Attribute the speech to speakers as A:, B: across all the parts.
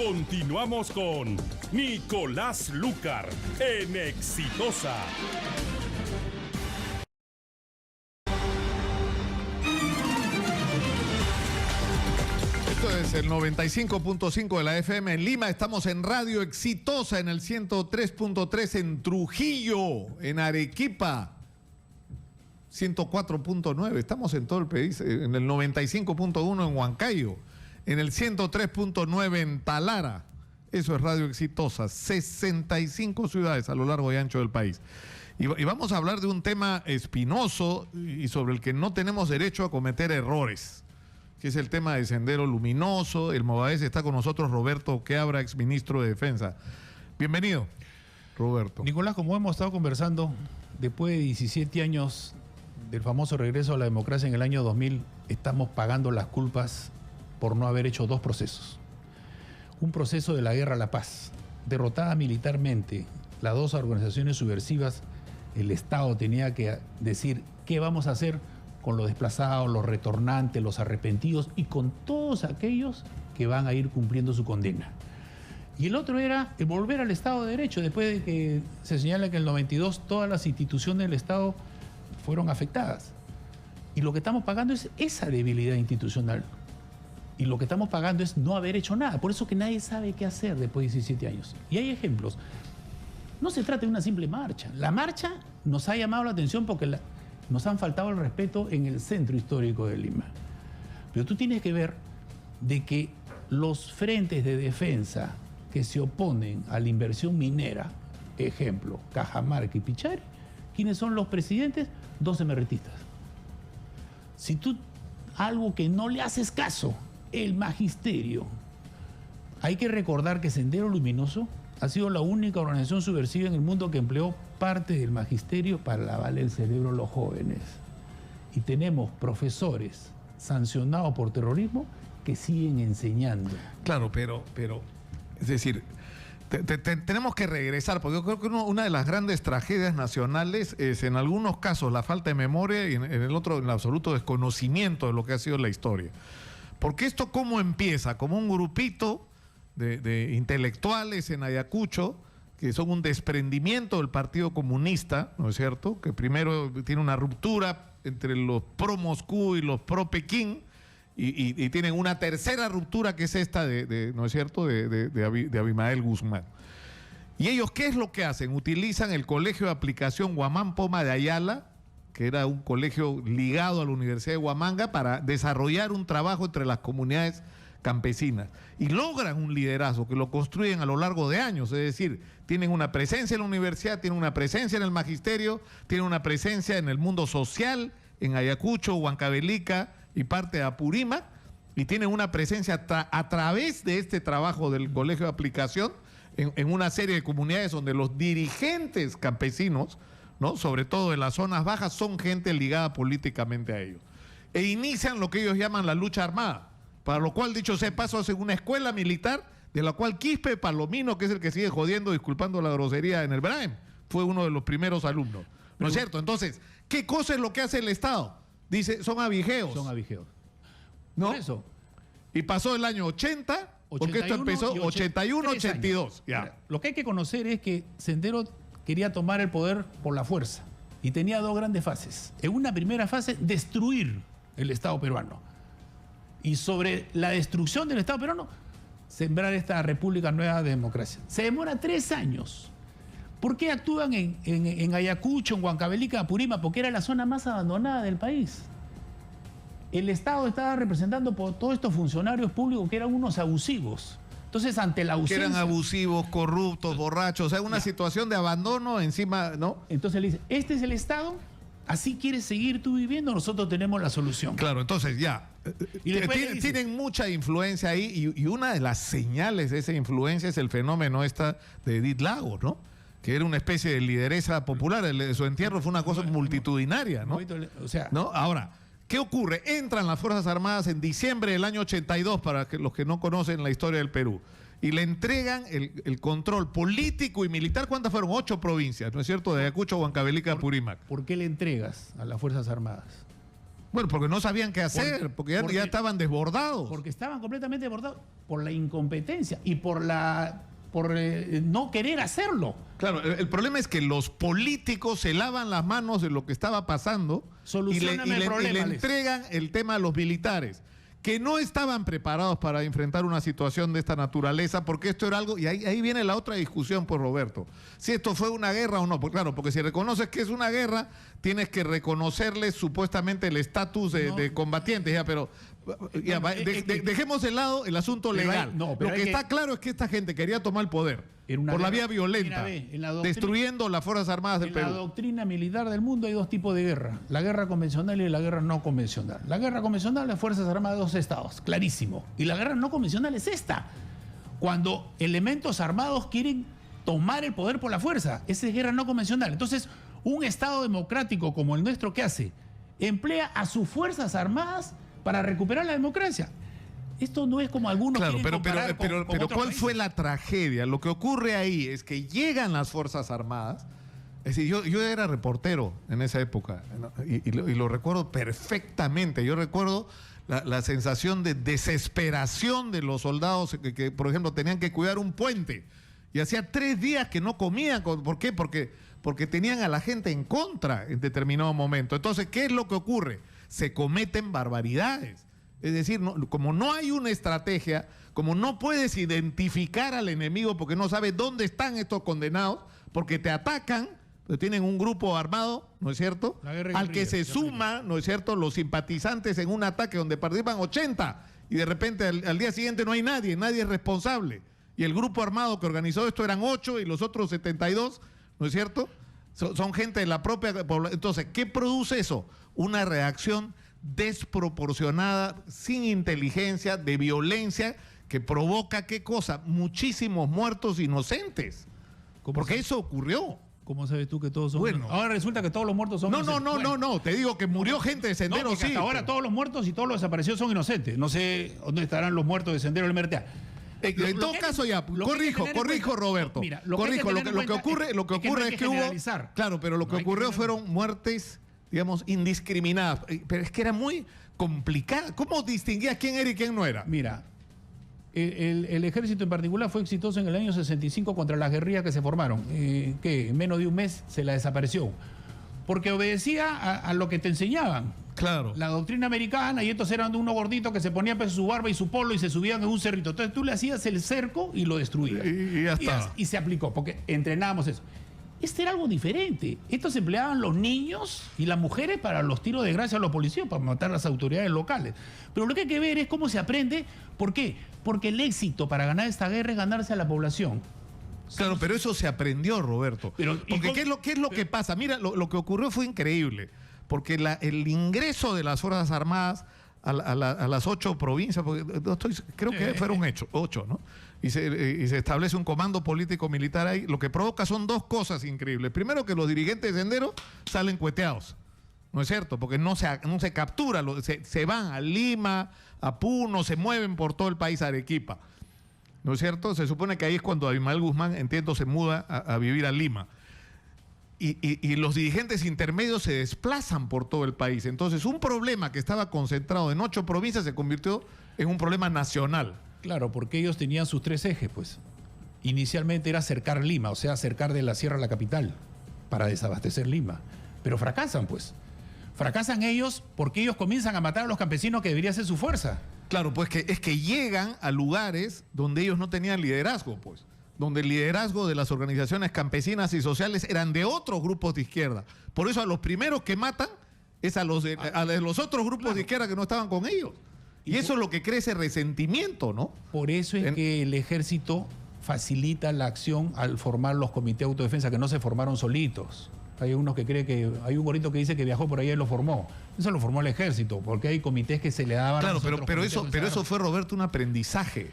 A: Continuamos con Nicolás Lúcar en Exitosa.
B: Esto es el 95.5 de la FM en Lima. Estamos en Radio Exitosa en el 103.3 en Trujillo, en Arequipa. 104.9, estamos en todo el país, en el 95.1 en Huancayo, en el 103.9 en Talara. Eso es Radio Exitosa, 65 ciudades a lo largo y ancho del país. Y vamos a hablar de un tema espinoso y sobre el que no tenemos derecho a cometer errores, que es el tema de Sendero Luminoso. El Movadez está con nosotros Roberto Queabra, exministro de Defensa. Bienvenido, Roberto.
C: Nicolás, como hemos estado conversando, después de 17 años del famoso regreso a la democracia en el año 2000, estamos pagando las culpas por no haber hecho dos procesos. Un proceso de la guerra a la paz. Derrotada militarmente las dos organizaciones subversivas, el Estado tenía que decir qué vamos a hacer con los desplazados, los retornantes, los arrepentidos y con todos aquellos que van a ir cumpliendo su condena. Y el otro era el volver al Estado de Derecho, después de que se señala que en el 92 todas las instituciones del Estado fueron afectadas. Y lo que estamos pagando es esa debilidad institucional. Y lo que estamos pagando es no haber hecho nada. Por eso que nadie sabe qué hacer después de 17 años. Y hay ejemplos. No se trata de una simple marcha. La marcha nos ha llamado la atención porque nos han faltado el respeto en el centro histórico de Lima. Pero tú tienes que ver de que los frentes de defensa que se oponen a la inversión minera, ejemplo, Cajamarca y Pichari, ¿quiénes son los presidentes? 2 emergentistas. Si tú, algo que no le haces caso, el magisterio. Hay que recordar que Sendero Luminoso ha sido la única organización subversiva en el mundo que empleó parte del magisterio para lavarle el cerebro a los jóvenes. Y tenemos profesores sancionados por terrorismo que siguen enseñando.
B: Claro, pero es decir, tenemos que regresar, porque yo creo que una de las grandes tragedias nacionales es en algunos casos la falta de memoria y en el otro el absoluto desconocimiento de lo que ha sido la historia. Porque esto cómo empieza, como un grupito de intelectuales en Ayacucho, que son un desprendimiento del Partido Comunista, ¿no es cierto? Que primero tiene una ruptura entre los pro-Moscú y los pro-Pekín, y tienen una tercera ruptura que es esta ¿no es cierto?, de Abimael Guzmán. ¿Y ellos qué es lo que hacen? Utilizan el Colegio de Aplicación Huamán Poma de Ayala, que era un colegio ligado a la Universidad de Huamanga, para desarrollar un trabajo entre las comunidades campesinas. Y logran un liderazgo que lo construyen a lo largo de años, es decir, tienen una presencia en la universidad, tienen una presencia en el magisterio, tienen una presencia en el mundo social, en Ayacucho, Huancavelica y parte de Apurímac, y tienen una presencia a través de este trabajo del Colegio de Aplicación en una serie de comunidades donde los dirigentes campesinos, ¿no?, sobre todo en las zonas bajas, son gente ligada políticamente a ellos. E inician lo que ellos llaman la lucha armada, para lo cual, dicho sea de paso, hacen una escuela militar, de la cual Quispe Palomino, que es el que sigue jodiendo, disculpando la grosería en el Braem, fue uno de los primeros alumnos. ¿No es cierto? Entonces, ¿qué cosa es lo que hace el Estado? Dice, son abigeos.
C: Son abigeos.
B: ¿No?
C: Por eso.
B: Y pasó el año 80, porque esto empezó 81, 82. Ya.
C: Lo que hay que conocer es que Sendero quería tomar el poder por la fuerza y tenía dos grandes fases. En una primera fase, destruir el Estado peruano. Y sobre la destrucción del Estado peruano, sembrar esta República Nueva de Democracia. Se demora 3 años. ¿Por qué actúan en Ayacucho, en Huancavelica, Apurímac? Porque era la zona más abandonada del país. El Estado estaba representado por todos estos funcionarios públicos que eran unos abusivos. Entonces, ante la ausencia...
B: Que eran abusivos, corruptos, borrachos, o sea, una situación de abandono encima, ¿no?
C: Entonces le dice, este es el Estado, así quieres seguir tú viviendo, nosotros tenemos la solución.
B: Claro, entonces ya, y tienen mucha influencia ahí, y una de las señales de esa influencia es el fenómeno de Edith Lagos, ¿no? Que era una especie de lideresa popular, su entierro fue una cosa multitudinaria, ¿no?
C: O sea,
B: ¿no? Ahora, ¿qué ocurre? Entran las Fuerzas Armadas en diciembre del año 82, para los que no conocen la historia del Perú, y le entregan el control político y militar. ¿Cuántas fueron? 8 provincias, ¿no es cierto? De Ayacucho, Huancavelica, Apurímac.
C: ¿Por qué le entregas a las Fuerzas Armadas?
B: Bueno, porque no sabían qué hacer, porque ya estaban desbordados.
C: Porque estaban completamente desbordados por la incompetencia y por no querer hacerlo.
B: Claro, el problema es que los políticos se lavan las manos de lo que estaba pasando y le entregan el tema a los militares, que no estaban preparados para enfrentar una situación de esta naturaleza, porque esto era algo, y ahí viene la otra discusión, pues, Roberto, si esto fue una guerra o no. Pues claro, porque si reconoces que es una guerra, tienes que reconocerle supuestamente el estatus de combatientes, ya, pero ya, dejemos de lado el asunto legal. Lo que está claro es que esta gente quería tomar el poder por la vía violenta, destruyendo las Fuerzas Armadas del Perú.
C: En la doctrina militar del mundo hay dos tipos de guerra: la guerra convencional y la guerra no convencional. La guerra convencional es Fuerzas Armadas de dos estados, clarísimo. Y la guerra no convencional es esta, cuando elementos armados quieren tomar el poder por la fuerza. Esa es guerra no convencional. Entonces, un estado democrático como el nuestro, ¿qué hace? Emplea a sus Fuerzas Armadas para recuperar la democracia. Esto no es como algunos quieren comparar con
B: pero
C: otros
B: ¿cuál
C: países?
B: fue la tragedia? Lo que ocurre ahí es que llegan las Fuerzas Armadas. Es decir, yo era reportero en esa época y lo recuerdo perfectamente. Yo recuerdo la sensación de desesperación de los soldados que, por ejemplo, tenían que cuidar un puente y hacía 3 días que no comían. ¿Por qué? Porque tenían a la gente en contra en determinado momento. Entonces, ¿qué es lo que ocurre? Se cometen barbaridades. Es decir, como no hay una estrategia, como no puedes identificar al enemigo porque no sabes dónde están estos condenados, porque te atacan, tienen un grupo armado, ¿no es cierto? Al que se suma, ¿no es cierto?, los simpatizantes en un ataque donde participan 80 y de repente al día siguiente no hay nadie es responsable. Y el grupo armado que organizó esto eran 8 y los otros 72, ¿no es cierto? Son gente de la propia población. Entonces, ¿qué produce eso? Una reacción desproporcionada, sin inteligencia, de violencia, que provoca, ¿qué cosa? Muchísimos muertos inocentes. Porque eso ocurrió.
C: ¿Cómo sabes tú que todos son?
B: Bueno,
C: ahora resulta que todos los muertos son inocentes.
B: No, te digo que murió gente de Sendero, sí.
C: Hasta ahora todos los muertos y todos los desaparecidos son inocentes. No sé dónde estarán los muertos de Sendero del Mertea.
B: En todo caso, ya, corrijo, Roberto.
C: Mira,
B: lo que ocurre es que hubo. Claro, pero lo que ocurrió fueron muertes, digamos, indiscriminadas. Pero es que era muy complicada. ¿Cómo distinguías quién era y quién no era?
C: Mira, el ejército en particular fue exitoso en el año 65 contra las guerrillas que se formaron. Que en menos de un mes se la desapareció. Porque obedecía a lo que te enseñaban.
B: Claro.
C: La doctrina americana, y estos eran unos gorditos que se ponían pues, su barba y su polo y se subían en un cerrito. Entonces tú le hacías el cerco y lo destruías.
B: Y ya está.
C: Y se aplicó, porque entrenábamos eso. Este era algo diferente. Estos empleaban los niños y las mujeres para los tiros de gracia a los policías, para matar a las autoridades locales. Pero lo que hay que ver es cómo se aprende. ¿Por qué? Porque el éxito para ganar esta guerra es ganarse a la población.
B: Claro, pero eso se aprendió, Roberto. Porque ¿qué es lo que pasa? Mira, lo que ocurrió fue increíble. Porque el ingreso de las Fuerzas Armadas a las 8 provincias, porque creo que fueron 8, ¿no? Y se establece un comando político militar ahí. Lo que provoca son 2 cosas increíbles. Primero, que los dirigentes de Sendero salen cueteados, ¿no es cierto? Porque no se captura, se van a Lima, a Puno, se mueven por todo el país, a Arequipa, ¿no es cierto? Se supone que ahí es cuando Abimael Guzmán, entiendo, se muda a vivir a Lima. Y los dirigentes intermedios se desplazan por todo el país. Entonces, un problema que estaba concentrado en 8 provincias se convirtió en un problema nacional.
C: Claro, porque ellos tenían sus 3 ejes, pues. Inicialmente era cercar Lima, o sea, cercar de la sierra a la capital, para desabastecer Lima. Pero fracasan, pues. Fracasan ellos porque ellos comienzan a matar a los campesinos, que debería ser su fuerza.
B: Claro, pues es que llegan a lugares donde ellos no tenían liderazgo, pues. Donde el liderazgo de las organizaciones campesinas y sociales eran de otros grupos de izquierda. Por eso a los primeros que matan es a los otros grupos de izquierda que no estaban con ellos. Y eso es lo que crece resentimiento, ¿no?
C: Por eso es que el ejército facilita la acción al formar los comités de autodefensa, que no se formaron solitos. Hay unos que creen que... Hay un gorrito que dice que viajó por allá y lo formó. Eso lo formó el ejército, porque hay comités que se le daban...
B: Claro, pero eso fue, Roberto, un aprendizaje.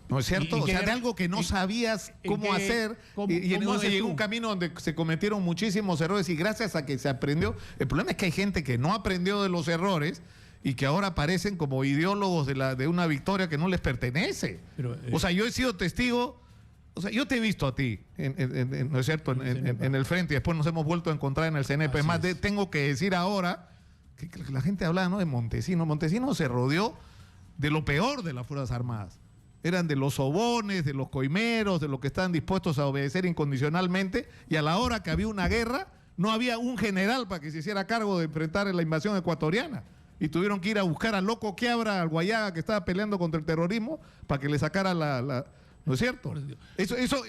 B: ¿No es cierto? O sea, de algo que no sabías cómo hacer y en un camino donde se cometieron muchísimos errores y gracias a que se aprendió. El problema es que hay gente que no aprendió de los errores y que ahora aparecen como ideólogos de una victoria que no les pertenece. Pero, o sea, yo he sido testigo, o sea, yo te he visto a ti, ¿no es cierto?, en el frente y después nos hemos vuelto a encontrar en el CNP. Tengo que decir ahora que la gente hablaba, ¿no?, de Montesinos. Montesinos se rodeó de lo peor de las Fuerzas Armadas. Eran de los sobones, de los coimeros, de los que estaban dispuestos a obedecer incondicionalmente, y a la hora que había una guerra, no había un general para que se hiciera cargo de enfrentar la invasión ecuatoriana. Y tuvieron que ir a buscar al loco Quiabra, al Guayaga, que estaba peleando contra el terrorismo, para que le sacara ¿no es cierto?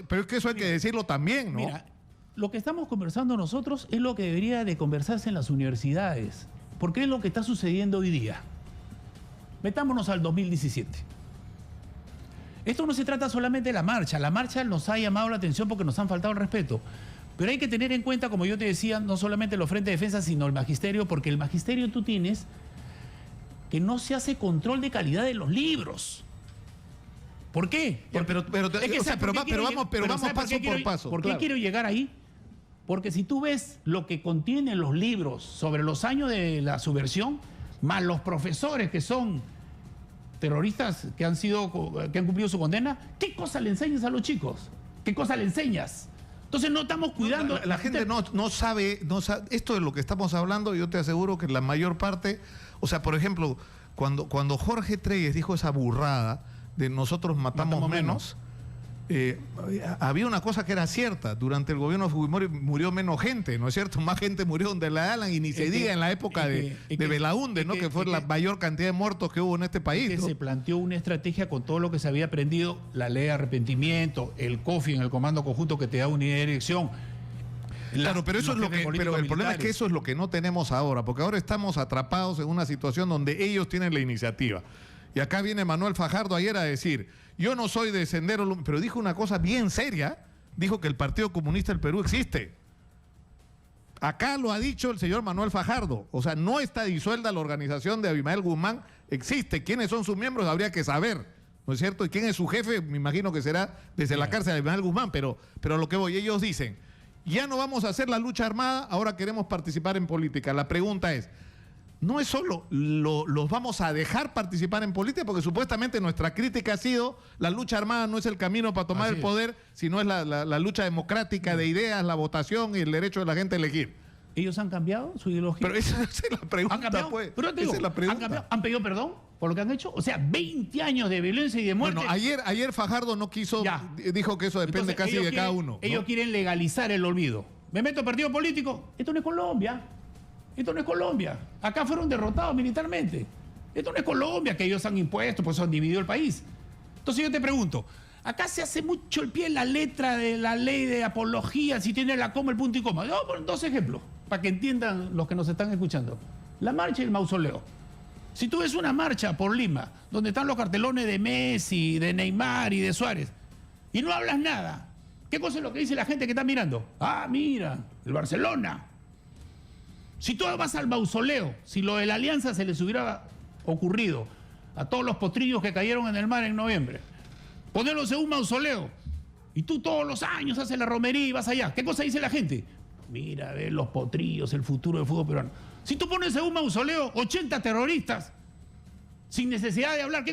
B: Pero es que eso hay que decirlo también, ¿no?
C: Mira, lo que estamos conversando nosotros es lo que debería de conversarse en las universidades, porque es lo que está sucediendo hoy día. Metámonos al 2017. Esto no se trata solamente de la marcha nos ha llamado la atención porque nos han faltado el respeto, pero hay que tener en cuenta, como yo te decía, no solamente los frentes de defensa, sino el magisterio, porque el magisterio tú tienes que no se hace control de calidad de los libros. ¿Por qué?
B: Pero vamos paso por paso.
C: ¿Por qué quiero llegar ahí? Porque si tú ves lo que contienen los libros sobre los años de la subversión, más los profesores que son terroristas que han cumplido su condena, ¿qué cosa le enseñas a los chicos? ¿Qué cosa le enseñas? Entonces no estamos cuidando...
B: La gente no sabe, esto de lo que estamos hablando, yo te aseguro que la mayor parte, o sea, por ejemplo, cuando Jorge Treyes dijo esa burrada de nosotros matamos menos, había una cosa que era cierta: durante el gobierno de Fujimori murió menos gente, ¿no es cierto? Más gente murió donde la Alan, y ni se diga en la época de Belaúnde, ¿no? Que fue la mayor cantidad de muertos que hubo en este país.
C: Que
B: ¿no?
C: se planteó una estrategia con todo lo que se había aprendido, la ley de arrepentimiento, el COFI en el comando conjunto que te da unidad de dirección.
B: Claro, pero eso es lo que, pero el problema es que eso es lo que no tenemos ahora, porque ahora estamos atrapados en una situación donde ellos tienen la iniciativa. Y acá viene Manuel Fajardo ayer a decir: yo no soy de Sendero, pero dijo una cosa bien seria, dijo que el Partido Comunista del Perú existe. Acá lo ha dicho el señor Manuel Fajardo, o sea, no está disuelta la organización de Abimael Guzmán, existe. ¿Quiénes son sus miembros? Habría que saber, ¿no es cierto? ¿Y quién es su jefe? Me imagino que será desde la cárcel de Abimael Guzmán, pero a lo que voy, ellos dicen: ya no vamos a hacer la lucha armada, ahora queremos participar en política. La pregunta es, no es solo los vamos a dejar participar en política, porque supuestamente nuestra crítica ha sido: la lucha armada no es el camino para tomar el poder, sino es la lucha democrática de ideas, la votación y el derecho de la gente a elegir.
C: ¿Ellos han cambiado su ideología?
B: Pero esa es la pregunta,
C: ¿Han cambiado?
B: pues.
C: Pero te digo,
B: esa es la pregunta.
C: ¿Han pedido perdón por lo que han hecho? O sea, 20 años de violencia y de muerte.
B: Bueno, ayer Fajardo no quiso, dijo que eso depende. Entonces, casi de cada uno, ¿no?
C: Ellos quieren legalizar el olvido. ¿Me meto partido político? Esto no es Colombia. Esto no es Colombia. Acá fueron derrotados militarmente. Esto no es Colombia, que ellos han impuesto, pues han dividido el país. Entonces yo te pregunto, acá se hace mucho el pie en la letra de la ley de apología, si tiene la coma, el punto y coma. Yo voy a poner dos ejemplos, para que entiendan los que nos están escuchando. La marcha y el mausoleo. Si tú ves una marcha por Lima, donde están los cartelones de Messi, de Neymar y de Suárez, y no hablas nada, ¿qué cosa es lo que dice la gente que está mirando? Ah, mira, el Barcelona. Si tú vas al mausoleo, si lo de la alianza se les hubiera ocurrido a todos los potrillos que cayeron en el mar en noviembre, ponerlos en un mausoleo, y tú todos los años haces la romería y vas allá, ¿qué cosa dice la gente? Mira, ve los potrillos, el futuro del fútbol peruano. Si tú pones en un mausoleo 80 terroristas, sin necesidad de hablar,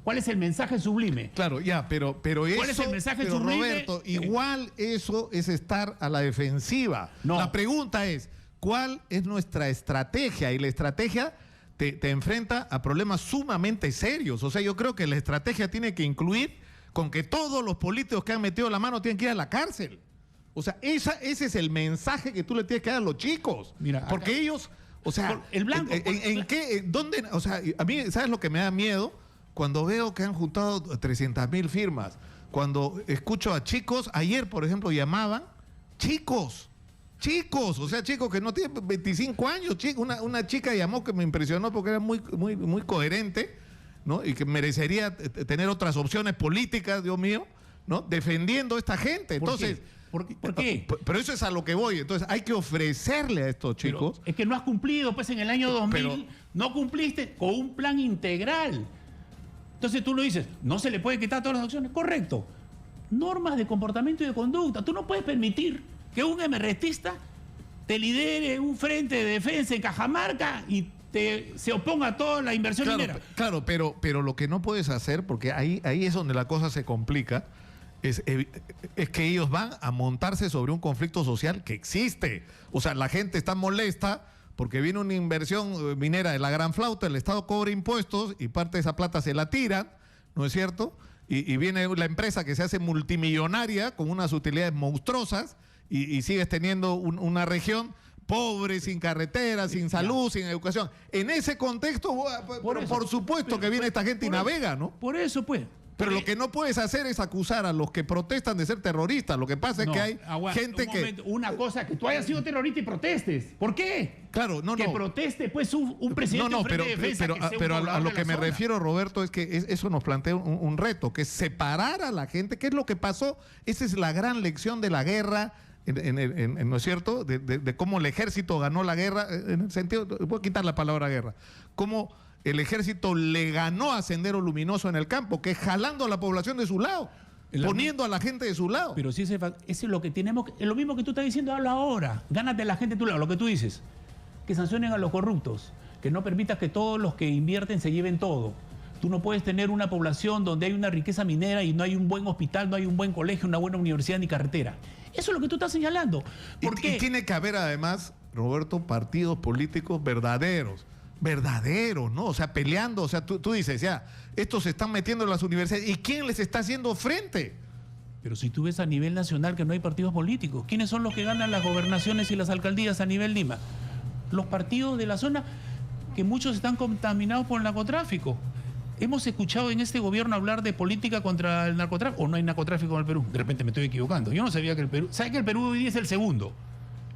C: ¿cuál es el mensaje sublime?
B: Claro, ya, pero eso,
C: ¿cuál es el mensaje sublime?
B: Roberto, igual eso es estar a la defensiva.
C: No.
B: La pregunta es, ¿cuál es nuestra estrategia? Y la estrategia te enfrenta a problemas sumamente serios. O sea, yo creo que la estrategia tiene que incluir con que todos los políticos que han metido la mano tienen que ir a la cárcel. O sea, ese es el mensaje que tú le tienes que dar a los chicos.
C: Mira,
B: porque
C: acá,
B: ellos, o sea,
C: el blanco,
B: ¿en qué? ¿Dónde? O sea, a mí, ¿sabes lo que me da miedo? Cuando veo que han juntado 300.000 firmas, cuando escucho a chicos, ayer, por ejemplo, llamaban chicos, o sea, chicos que no tienen 25 años, una chica llamó que me impresionó porque era muy coherente, ¿no? Y que merecería tener otras opciones políticas, Dios mío, ¿no? Defendiendo a esta gente. Entonces,
C: ¿Por qué?
B: Pero eso es a lo que voy. Entonces, hay que ofrecerle a estos chicos.
C: Pero es que no has cumplido, pues en el año 2000 no cumpliste con un plan integral. Entonces tú lo dices, no se le puede quitar todas las acciones. Correcto. Normas de comportamiento y de conducta. Tú no puedes permitir que un MRTista te lidere un frente de defensa en Cajamarca y se oponga a toda la inversión minera.
B: Claro, pero lo que no puedes hacer, porque ahí es donde la cosa se complica, es que ellos van a montarse sobre un conflicto social que existe. O sea, la gente está molesta porque viene una inversión minera de la Gran Flauta, el Estado cobra impuestos y parte de esa plata se la tira, ¿no es cierto? Y viene la empresa que se hace multimillonaria con unas utilidades monstruosas y sigues teniendo una región pobre, sin carreteras, sin salud, sin educación. En ese contexto, por supuesto que viene esta gente y navega, ¿no?
C: Por eso, pues.
B: Pero lo que no puedes hacer es acusar a los que protestan de ser terroristas. Lo que pasa es que hay gente que...
C: Una cosa, que tú hayas sido terrorista y protestes. ¿Por qué?
B: Claro, no,
C: que proteste, pues, un presidente
B: no,
C: Frente de Defensa
B: pero a lo que me refiero, Roberto, es que eso nos plantea un reto, que es separar a la gente. ¿Qué es lo que pasó? Esa es la gran lección de la guerra, ¿no es cierto? De cómo el ejército ganó la guerra, en el sentido, voy a quitar la palabra guerra, cómo el ejército le ganó a Sendero Luminoso en el campo, que es jalando a la población de su lado, poniendo a la gente de su lado.
C: Pero sí, ese es lo que tenemos, es lo mismo que tú estás diciendo, habla ahora, gánate a la gente de tu lado, lo que tú dices, que sancionen a los corruptos, que no permitas que todos los que invierten se lleven todo. Tú no puedes tener una población donde hay una riqueza minera y no hay un buen hospital, no hay un buen colegio, una buena universidad ni carretera. Eso es lo que tú estás señalando. ¿Por qué?
B: Y tiene que haber además, Roberto, partidos políticos verdaderos, ¿no? O sea, peleando, o sea, tú dices, ya, estos se están metiendo en las universidades, ¿y quién les está haciendo frente?
C: Pero si tú ves a nivel nacional que no hay partidos políticos, ¿quiénes son los que ganan las gobernaciones y las alcaldías a nivel Lima? Los partidos de la zona, que muchos están contaminados por el narcotráfico. Hemos escuchado en este gobierno hablar de política contra el narcotráfico, o no hay narcotráfico en el Perú. De repente me estoy equivocando. Yo no sabía que el Perú... ¿Sabes que el Perú hoy día es el segundo?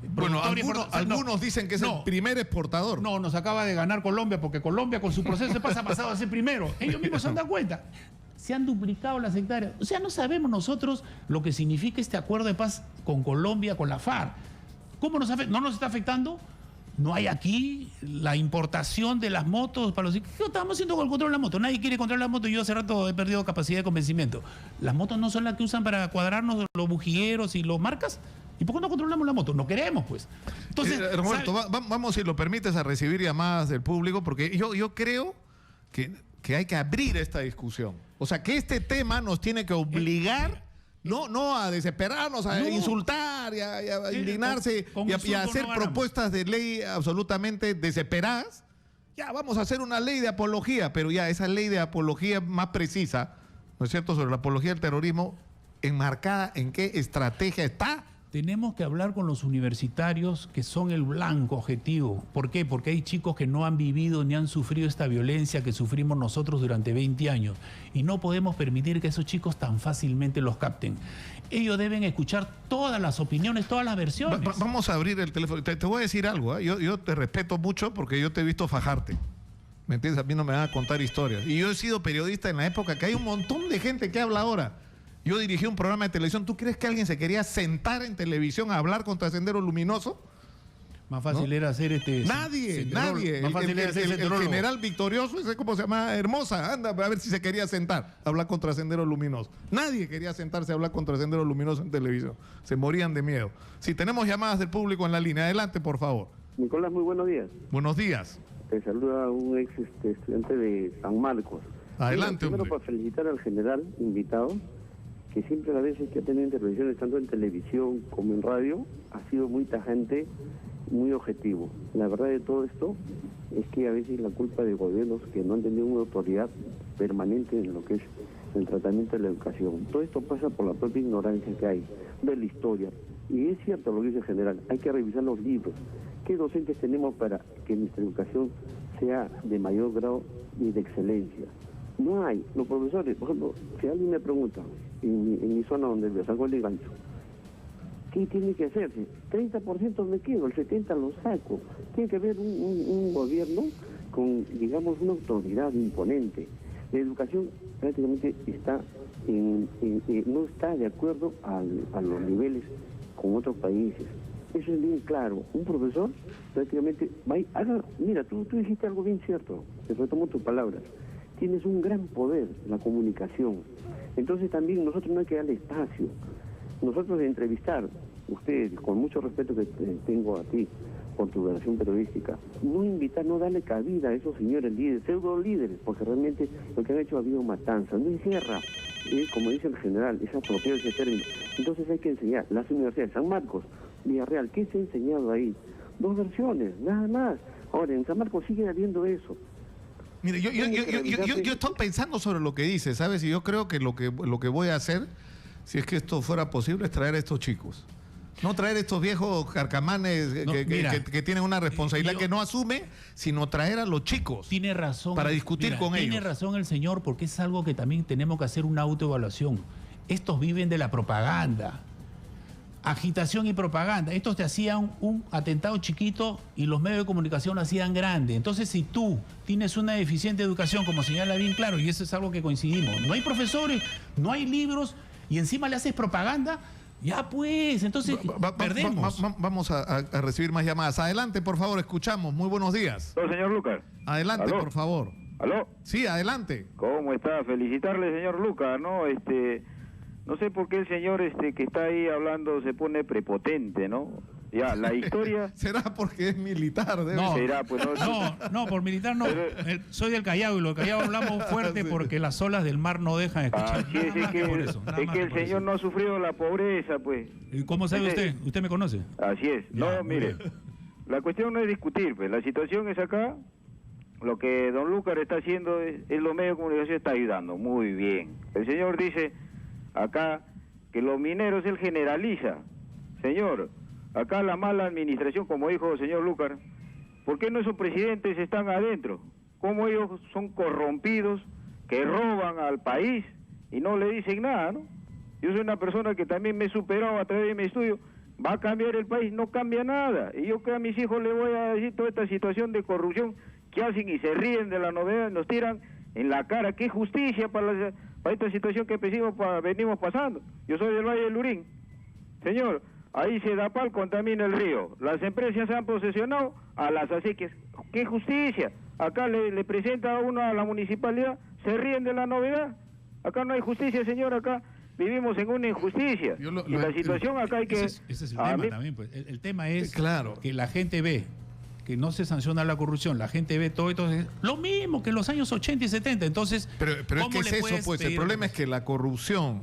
B: Bueno, algunos dicen que es el primer exportador.
C: No, nos acaba de ganar Colombia, porque Colombia con su proceso de paz ha pasado a ser primero. Ellos mismos se han dado cuenta. Se han duplicado las hectáreas. O sea, no sabemos nosotros lo que significa este acuerdo de paz con Colombia, con la FARC. ¿Cómo nos afecta? ¿No nos está afectando? No hay aquí la importación de las motos para los... ¿Qué estamos haciendo con el control de la moto? Nadie quiere controlar la moto y yo hace rato he perdido capacidad de convencimiento. ¿Las motos no son las que usan para cuadrarnos los bujilleros y los marcas? ¿Y por qué no controlamos la moto? No queremos, pues. Entonces,
B: Roberto, vamos, si lo permites, a recibir llamadas del público, porque yo creo que hay que abrir esta discusión. O sea, que este tema nos tiene que obligar... No a desesperarnos, a insultar y a indignarse y a hacer propuestas de ley absolutamente desesperadas. Ya, vamos a hacer una ley de apología, pero ya esa ley de apología más precisa, ¿no es cierto?, sobre la apología del terrorismo, enmarcada en qué estrategia está.
C: Tenemos que hablar con los universitarios que son el blanco objetivo. ¿Por qué? Porque hay chicos que no han vivido ni han sufrido esta violencia que sufrimos nosotros durante 20 años. Y no podemos permitir que esos chicos tan fácilmente los capten. Ellos deben escuchar todas las opiniones, todas las versiones.
B: Vamos a abrir el teléfono. Te voy a decir algo, ¿eh? Yo te respeto mucho porque yo te he visto fajarte. ¿Me entiendes? A mí no me van a contar historias. Y yo he sido periodista en la época que hay un montón de gente que habla ahora. Yo dirigí un programa de televisión. ¿Tú crees que alguien se quería sentar en televisión a hablar contra Sendero Luminoso?
C: Más fácil era hacer
B: Nadie.
C: Más fácil era hacer
B: el general victorioso, ese cómo se llama, Hermosa, anda a ver si se quería sentar a hablar contra Sendero Luminoso. Nadie quería sentarse a hablar contra Sendero Luminoso en televisión. Se morían de miedo. Si tenemos llamadas del público en la línea, adelante, por favor.
D: Nicolás, muy buenos días.
B: Buenos días.
D: Te saluda un ex estudiante de San Marcos.
B: Adelante,
D: primero
B: hombre.
D: para felicitar al general invitado, que siempre las veces que ha tenido intervenciones tanto en televisión como en radio, ha sido muy tajante, muy objetivo. La verdad de todo esto es que a veces la culpa de gobiernos que no han tenido una autoridad permanente en lo que es el tratamiento de la educación. Todo esto pasa por la propia ignorancia que hay de la historia. Y es cierto lo que dice el general, hay que revisar los libros. ¿Qué docentes tenemos para que nuestra educación sea de mayor grado y de excelencia? No hay. Los profesores, por ejemplo, si alguien me pregunta, en mi zona donde vivo, San Juan de Gancho, ¿qué tiene que hacerse? 30% me quedo, el 70% lo saco. Tiene que haber un gobierno con, digamos, una autoridad imponente. La educación prácticamente está no está de acuerdo a los niveles con otros países. Eso es bien claro. Un profesor prácticamente mira, tú dijiste algo bien cierto, te retomo tus palabras. Tienes un gran poder, la comunicación. Entonces también nosotros no hay que darle espacio. Nosotros de entrevistar, ustedes, con mucho respeto que tengo a ti por tu versión periodística, no invitar, no darle cabida a esos señores líderes, pseudo líderes, porque realmente lo que han hecho ha habido matanza, no encierra, como dice el general, es apropiado ese término. Entonces hay que enseñar. Las universidades, San Marcos, Villarreal, ¿qué se ha enseñado ahí? 2 versiones, nada más. Ahora, en San Marcos sigue habiendo eso.
B: Mire, yo estoy pensando sobre lo que dice, ¿sabes? Y yo creo que lo que voy a hacer, si es que esto fuera posible, es traer a estos chicos. No traer estos viejos carcamanes que tienen una responsabilidad que no asume, sino traer a los chicos.
C: Tiene razón.
B: Para discutir con ellos.
C: Tiene razón el señor, porque es algo que también tenemos que hacer una autoevaluación. Estos viven de la propaganda. Agitación y propaganda. Estos te hacían un atentado chiquito y los medios de comunicación lo hacían grande. Entonces, si tú tienes una deficiente educación, como señala bien claro, y eso es algo que coincidimos, no hay profesores, no hay libros, y encima le haces propaganda, ya pues, entonces perdemos.
B: Vamos a recibir más llamadas. Adelante, por favor, escuchamos. Muy buenos días.
E: ¿Aló, señor Lucas?
B: Adelante,
E: ¿Aló?
B: por favor.
E: ¿Aló?
B: Sí, adelante.
E: ¿Cómo está? Felicitarle, señor Lucas, ¿no? No sé por qué el señor que está ahí hablando se pone prepotente, ¿no? Ya, la historia...
B: ¿Será porque es militar?
C: No,
E: será, pues,
C: no, por militar no. Soy del Callao y los Callao hablamos fuerte porque las olas del mar no dejan escuchar.
E: Sí, es que el señor no ha sufrido la pobreza, pues.
C: ¿Y cómo sabe usted? ¿Usted me conoce?
E: Así es.
C: Ya,
E: No, mire, la cuestión no es discutir, pues. La situación es acá. Lo que don Lucas está haciendo es los medios de comunicación está ayudando. Muy bien. El señor dice acá que los mineros él generaliza. Señor, acá la mala administración, como dijo el señor Lucas, ¿por qué no esos presidentes están adentro? ¿Cómo ellos son corrompidos, que roban al país y no le dicen nada, no? Yo soy una persona que también me he superado a través de mi estudio. ¿Va a cambiar el país? No cambia nada. Y yo que a mis hijos les voy a decir toda esta situación de corrupción que hacen y se ríen de la novedad, nos tiran en la cara. ¿Qué justicia para esta situación que venimos pasando? Yo soy del Valle del Lurín. Señor, ahí Sedapal contamina el río. Las empresas se han posesionado a las acequias. ¿Qué justicia? Acá le presenta a uno a la municipalidad, se ríen de la novedad. Acá no hay justicia, señor, acá vivimos en una injusticia. Y la situación acá hay que...
C: Ese es el tema también, pues. El tema es que la gente ve que no se sanciona la corrupción, la gente ve todo esto, lo mismo que en los años 80 y 70, entonces...
B: Pero es que es eso, pues, el problema es que la corrupción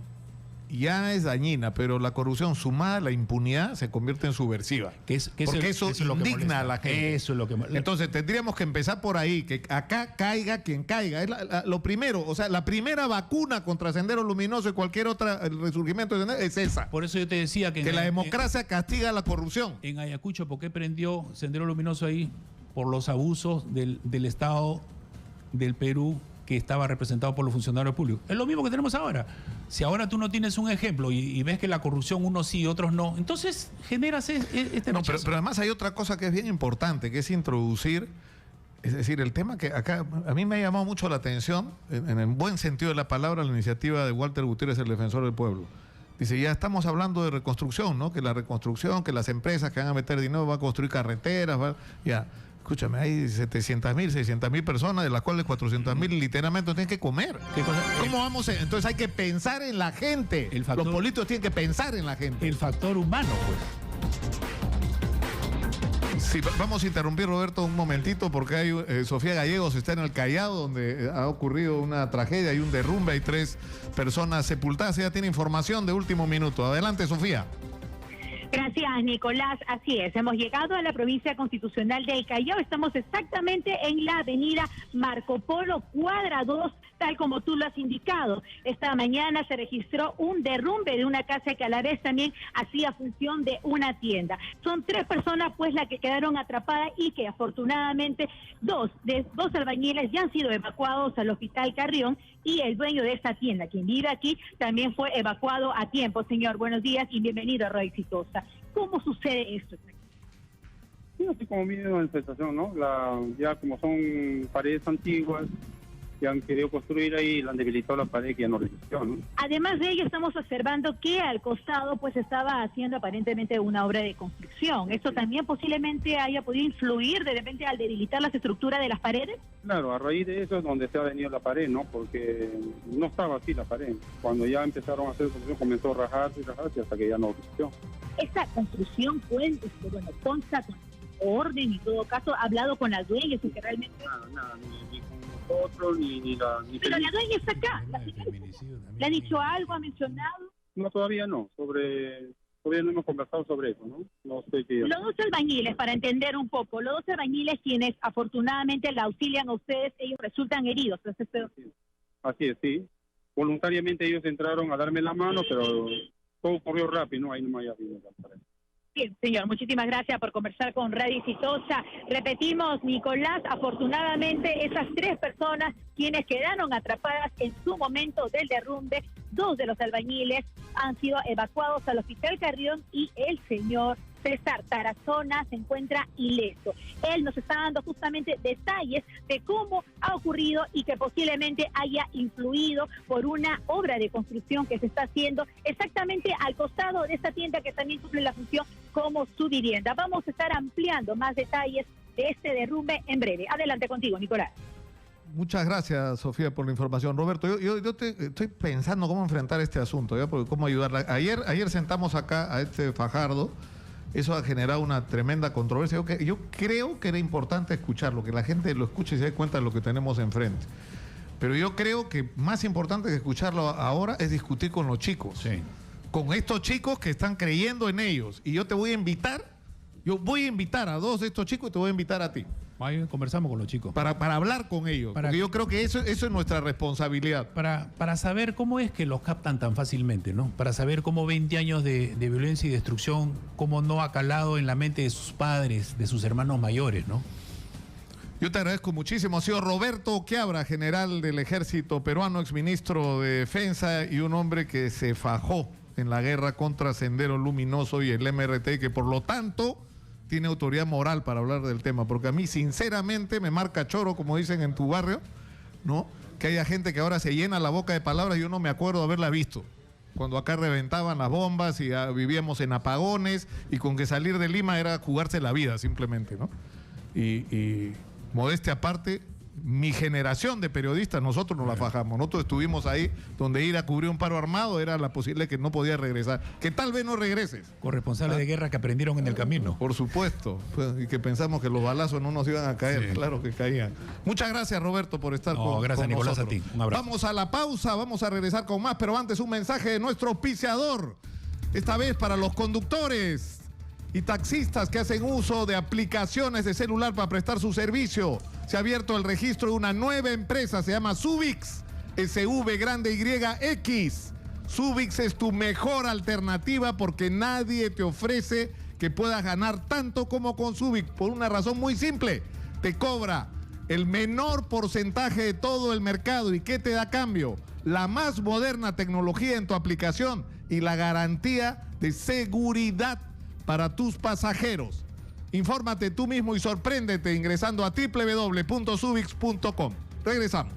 B: ya es dañina, pero la corrupción sumada a la impunidad se convierte en subversiva. Porque eso indigna a la gente.
C: Eso es lo que molesta.
B: Entonces tendríamos que empezar por ahí, que acá caiga quien caiga. Es lo primero, o sea, la primera vacuna contra Sendero Luminoso y cualquier otra el resurgimiento de Sendero es esa.
C: Por eso yo te decía que
B: la democracia castiga la corrupción.
C: En Ayacucho, ¿por qué prendió Sendero Luminoso ahí? Por los abusos del Estado del Perú, que estaba representado por los funcionarios públicos. Es lo mismo que tenemos ahora. Si ahora tú no tienes un ejemplo y ves que la corrupción unos sí y otros no, entonces generas este
B: No,
C: rechazo.
B: pero además hay otra cosa que es bien importante, que es introducir, es decir, el tema que acá a mí me ha llamado mucho la atención, en el buen sentido de la palabra, la iniciativa de Walter Gutiérrez, el defensor del pueblo. Dice, ya estamos hablando de reconstrucción, ¿no? Que la reconstrucción, que las empresas que van a meter dinero van a construir carreteras, ya. Escúchame, hay 700.000, 600.000 personas, de las cuales 400.000 literalmente no tienen que comer.
C: ¿Qué cosa?
B: ¿Cómo vamos a...? Entonces hay que pensar en la gente. Los políticos tienen que pensar en la gente.
C: El factor humano, pues.
B: Sí, vamos a interrumpir, Roberto, un momentito, porque hay Sofía Gallegos está en el Callao, donde ha ocurrido una tragedia, hay un derrumbe, hay 3 personas sepultadas. Ella tiene información de último minuto. Adelante, Sofía.
F: Gracias, Nicolás. Así es, hemos llegado a la provincia constitucional del Callao. Estamos exactamente en la avenida Marco Polo, cuadra 2, tal como tú lo has indicado. Esta mañana se registró un derrumbe de una casa que a la vez también hacía función de una tienda. Son 3 personas, pues, las que quedaron atrapadas y que afortunadamente dos albañiles ya han sido evacuados al Hospital Carrión, y el dueño de esta tienda, quien vive aquí, también fue evacuado a tiempo. Señor, buenos días y bienvenido a Radio Exitosa. ¿Cómo sucede esto?
G: Sí, así como viene la manifestación, ¿no? Ya como son paredes antiguas, que han querido construir ahí, la han debilitado la pared que ya no resistió, ¿no?
F: Además de ello, estamos observando que al costado pues estaba haciendo aparentemente una obra de construcción. ¿Esto también posiblemente haya podido influir de repente al debilitar las estructuras de las paredes?
G: Claro, a raíz de eso es donde se ha venido la pared, ¿no? Porque no estaba así la pared. Cuando ya empezaron a hacer construcción comenzó a rajarse hasta que ya no resistió.
F: Esta construcción pues, consta con orden y todo caso, ha hablado con las dueñas y que realmente...
G: Nada, ni con nosotros, ni
F: Pero la dueña está acá, ¿le han dicho algo, ha mencionado?
G: No, todavía no, sobre todavía no hemos conversado sobre eso, ¿no? No estoy pidiendo.
F: Los dos albañiles, para entender un poco, los dos albañiles quienes afortunadamente la auxilian a ustedes, ellos resultan heridos. Entonces,
G: Así es, sí. Voluntariamente ellos entraron a darme la mano, pero todo ocurrió rápido, ¿no? Ahí no me había visto.
F: bien, señor, muchísimas gracias por conversar con Radio Exitosa. Repetimos, Nicolás, afortunadamente esas 3 personas quienes quedaron atrapadas en su momento del derrumbe, 2 de los albañiles han sido evacuados al Hospital Carrión y el señor César Tarazona se encuentra ileso. Él nos está dando justamente detalles de cómo ha ocurrido y que posiblemente haya influido por una obra de construcción que se está haciendo exactamente al costado de esta tienda que también cumple la función como su vivienda. Vamos a estar ampliando más detalles de este derrumbe en breve. Adelante contigo, Nicolás.
B: Muchas gracias, Sofía, por la información. Roberto, yo estoy pensando cómo enfrentar este asunto, ¿ya? Porque cómo ayudarla. Ayer sentamos acá a este Fajardo. Eso ha generado una tremenda controversia. Yo creo que era importante escucharlo, que la gente lo escuche y se dé cuenta de lo que tenemos enfrente. Pero yo creo que más importante que escucharlo ahora es discutir con los chicos.
C: Sí.
B: Con estos chicos que están creyendo en ellos. Y yo voy a invitar a 2 de estos chicos y te voy a invitar a ti.
C: Ahí conversamos con los chicos.
B: Para hablar con ellos. Porque yo creo que eso es nuestra responsabilidad.
C: Para saber cómo es que los captan tan fácilmente, ¿no? Para saber cómo 20 años de violencia y destrucción, cómo no ha calado en la mente de sus padres, de sus hermanos mayores, ¿no?
B: Yo te agradezco muchísimo. Ha sido Roberto Quiabra, general del Ejército peruano, exministro de Defensa y un hombre que se fajó en la guerra contra Sendero Luminoso y el MRT, que por lo tanto tiene autoridad moral para hablar del tema, porque a mí sinceramente me marca choro, como dicen en tu barrio, ¿no? Que haya gente que ahora se llena la boca de palabras. Yo no me acuerdo de haberla visto, cuando acá reventaban las bombas y vivíamos en apagones y con que salir de Lima era jugarse la vida simplemente, ¿no? Y modestia aparte, mi generación de periodistas, nosotros nos la fajamos. Nosotros estuvimos ahí donde ir a cubrir un paro armado era la posible que no podía regresar. Que tal vez no regreses.
C: Corresponsables de guerra que aprendieron en el camino.
B: Por supuesto. Y que pensamos que los balazos no nos iban a caer. Sí. Claro que caían. Muchas gracias, Roberto, por estar con nosotros.
C: Gracias, Nicolás, a ti. Un abrazo.
B: Vamos a la pausa, vamos a regresar con más, pero antes un mensaje de nuestro auspiciador. Esta vez para los conductores y taxistas que hacen uso de aplicaciones de celular para prestar su servicio. Se ha abierto el registro de una nueva empresa, se llama Subix, SV grande YX. Subix es tu mejor alternativa porque nadie te ofrece que puedas ganar tanto como con Subix, por una razón muy simple. Te cobra el menor porcentaje de todo el mercado. ¿Y qué te da a cambio? La más moderna tecnología en tu aplicación y la garantía de seguridad para tus pasajeros. Infórmate tú mismo y sorpréndete ingresando a www.subix.com. Regresamos.